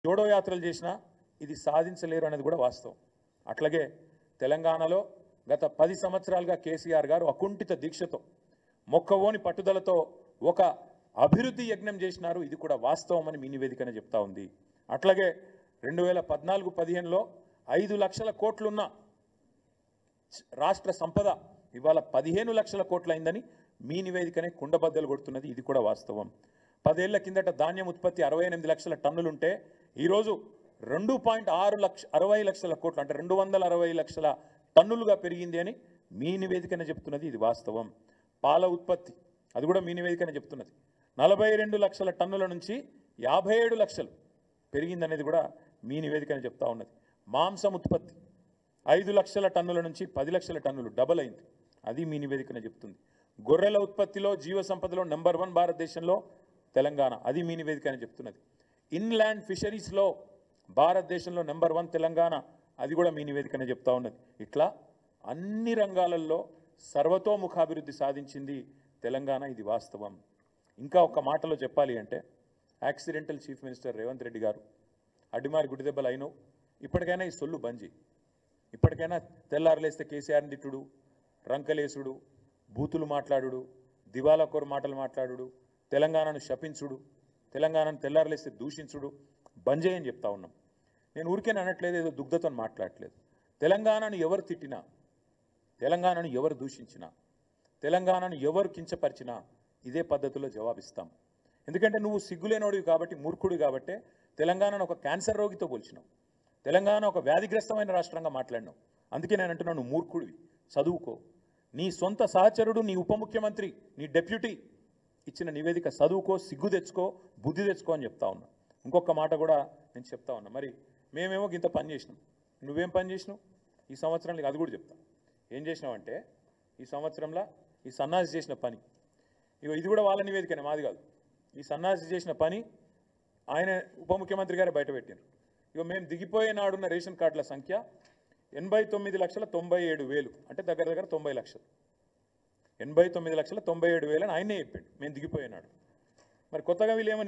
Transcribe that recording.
జోడో యాత్రలు చేసినా ఇది సాధించలేరు అనేది కూడా వాస్తవం. అట్లాగే తెలంగాణలో గత 10 సంవత్సరాలుగా కేసీఆర్ గారు అకుంఠిత దీక్షతో మొక్కవోని పట్టుదలతో ఒక అభివృద్ధి యజ్ఞం చేసినారు. ఇది కూడా వాస్తవం అని మీ నివేదికనే చెప్తా ఉంది. అట్లాగే 2014-15లో 5 లక్షల కోట్లున్న రాష్ట్ర సంపద ఇవాళ 15 లక్షల కోట్లయిందని మీ నివేదికనే కుండబద్దలు కొడుతున్నది. ఇది కూడా వాస్తవం. 10 ఏళ్ల కిందట ధాన్యం ఉత్పత్తి 68 లక్షల టన్నులుంటే ఈరోజు 2.60 లక్షల కోట్లు అంటే 260 లక్షల టన్నులుగా పెరిగింది అని మీ నివేదికనే చెప్తున్నది. ఇది వాస్తవం. పాల ఉత్పత్తి అది కూడా మీ నివేదికనే చెప్తున్నది. 42 లక్షల టన్నుల నుంచి 57 లక్షలు పెరిగిందనేది కూడా మీ నివేదికనే చెప్తా ఉన్నది. మాంసం ఉత్పత్తి 5 లక్షల టన్నుల నుంచి 10 లక్షల టన్నులు డబల్ అయింది. అది మీ నివేదికనే చెప్తుంది. గొర్రెల ఉత్పత్తిలో జీవ సంపదలో నెంబర్ 1 భారతదేశంలో తెలంగాణ. అది మీ నివేదికనే చెప్తున్నది. ఇన్లాండ్ ఫిషరీస్లో భారతదేశంలో నెంబర్ 1 తెలంగాణ. అది కూడా మీ నివేదికనే చెప్తా ఉన్నది. ఇట్లా అన్ని రంగాలలో సర్వతోముఖాభివృద్ధి సాధించింది తెలంగాణ. ఇది వాస్తవం. ఇంకా ఒక మాటలో చెప్పాలి అంటే accidental chief minister Revanth Reddy గారు అడ్డిమారి గుడి దెబ్బలు అయినో ఇప్పటికైనా ఈ సొల్లు బంజి. ఇప్పటికైనా తెల్లారలేస్తే కేసీఆర్ని తిట్టుడు, రంకలేసుడు, బూతులు మాట్లాడుడు, దివాలాకోరు మాటలు మాట్లాడుడు, తెలంగాణను శపించుడు, తెలంగాణను తెల్లారలేస్తే దూషించుడు బంజే అని చెప్తా ఉన్నాం. నేను ఊరికేనే అనట్లేదు, ఏదో దుగ్ధతో మాట్లాడట్లేదు. తెలంగాణను ఎవరు తిట్టినా, తెలంగాణను ఎవరు దూషించినా, తెలంగాణను ఎవరు కించపరిచినా ఇదే పద్ధతిలో జవాబిస్తాం. ఎందుకంటే నువ్వు సిగ్గులేనోడివి కాబట్టి, మూర్ఖుడు కాబట్టే తెలంగాణను ఒక క్యాన్సర్ రోగితో పోల్చినావు. తెలంగాణ ఒక వ్యాధిగ్రస్తమైన రాష్ట్రంగా మాట్లాడినావు. అందుకే నేను అంటున్నాను, నువ్వు మూర్ఖుడివి, చదువుకో. నీ సొంత సహచరుడు, నీ ఉప ముఖ్యమంత్రి, నీ డెప్యూటీ ఇచ్చిన నివేదిక చదువుకో, సిగ్గు తెచ్చుకో, బుద్ధి తెచ్చుకో అని చెప్తా ఉన్నా. ఇంకొక మాట కూడా నేను చెప్తా ఉన్నా. మరి మేమేమో ఇంత పని చేసినాం, నువ్వేం పని చేసినావు ఈ సంవత్సరంలో? అది కూడా చెప్తా. ఏం చేసినావంటే ఈ సంవత్సరంలో ఈ సన్నాసి చేసిన పని, ఇగో ఇది కూడా వాళ్ళ నివేదికనే, మాది కాదు. ఈ సన్నాసి చేసిన పని ఆయన ఉప ముఖ్యమంత్రి గారు బయటపెట్టారు. ఇక మేము దిగిపోయే నాడున్న రేషన్ కార్డుల సంఖ్య 89,97,000 అంటే దగ్గర దగ్గర 90 లక్షలు. 89,97,000 అని ఆయనే చెప్పాడు మేము దిగిపోయేనాడు. మరి కొత్తగా వీళ్ళు ఏమని